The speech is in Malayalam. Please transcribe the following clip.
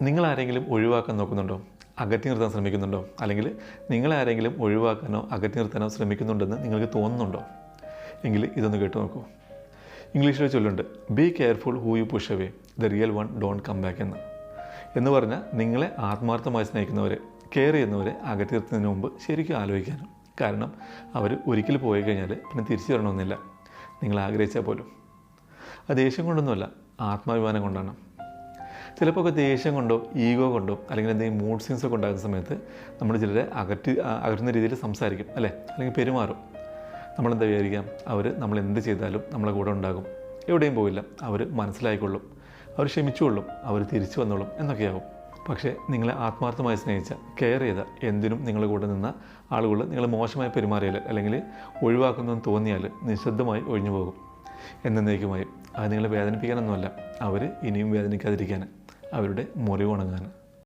നിങ്ങളാരെങ്കിലും ഒഴിവാക്കാൻ നോക്കുന്നുണ്ടോ? അകറ്റി നിർത്താൻ ശ്രമിക്കുന്നുണ്ടോ? അല്ലെങ്കിൽ നിങ്ങളാരെങ്കിലും ഒഴിവാക്കാനോ അകറ്റി നിർത്താനോ ശ്രമിക്കുന്നുണ്ടെന്ന് നിങ്ങൾക്ക് തോന്നുന്നുണ്ടോ? എങ്കിൽ ഇതൊന്ന് കേട്ട് നോക്കൂ. ഇംഗ്ലീഷിൽ ചൊല്ലുണ്ട്, be careful who you push away, the real one don't come back എന്ന് പറഞ്ഞാൽ നിങ്ങളെ ആത്മാർത്ഥമായി സ്നേഹിക്കുന്നവരെ, കെയർ ചെയ്യുന്നവരെ അകറ്റി നിർത്തുന്നതിന് മുമ്പ് ശരിക്കും ആലോചിക്കാനും. കാരണം അവർ ഒരിക്കൽ പോയി കഴിഞ്ഞാൽ പിന്നെ തിരിച്ചു വരണമെന്നില്ല, നിങ്ങൾ ആഗ്രഹിച്ചാൽ പോലും. അത് ദേഷ്യം കൊണ്ടൊന്നുമല്ല, ആത്മാഭിമാനം കൊണ്ടാണ്. ചിലപ്പോൾ ഒക്കെ ദേഷ്യം കൊണ്ടോ ഈഗോ കൊണ്ടോ അല്ലെങ്കിൽ എന്തെങ്കിലും മൂഡ് സ്വിങ്സൊക്കെ ഉണ്ടാകുന്ന സമയത്ത് നമ്മൾ ചിലരെ അകറ്റുന്ന രീതിയിൽ സംസാരിക്കും, അല്ലേ? അല്ലെങ്കിൽ പെരുമാറും. നമ്മളെന്താ വിചാരിക്കാം, അവർ നമ്മൾ എന്ത് ചെയ്താലും നമ്മളെ കൂടെ ഉണ്ടാകും, എവിടെയും പോവില്ല, അവർ മനസ്സിലായിക്കൊള്ളും, അവർ ക്ഷമിച്ചുകൊള്ളും, അവർ തിരിച്ചു വന്നോളും എന്നൊക്കെയാവും. പക്ഷേ നിങ്ങളെ ആത്മാർത്ഥമായി സ്നേഹിച്ച, കെയർ ചെയ്ത, എന്തിനും നിങ്ങളുടെ കൂടെ നിന്ന ആളുകൾ നിങ്ങൾ മോശമായി പെരുമാറിയാൽ അല്ലെങ്കിൽ ഒഴിവാക്കുന്നതെന്ന് തോന്നിയാൽ നിശബ്ദമായി ഒഴിഞ്ഞു പോകും എന്നേക്കുമായി. അത് നിങ്ങളെ വേദനിപ്പിക്കാനൊന്നുമല്ല, അവർ ഇനിയും വേദനിക്കാതിരിക്കാൻ, അവരുടെ മുറിവ് ഉണങ്ങാൻ.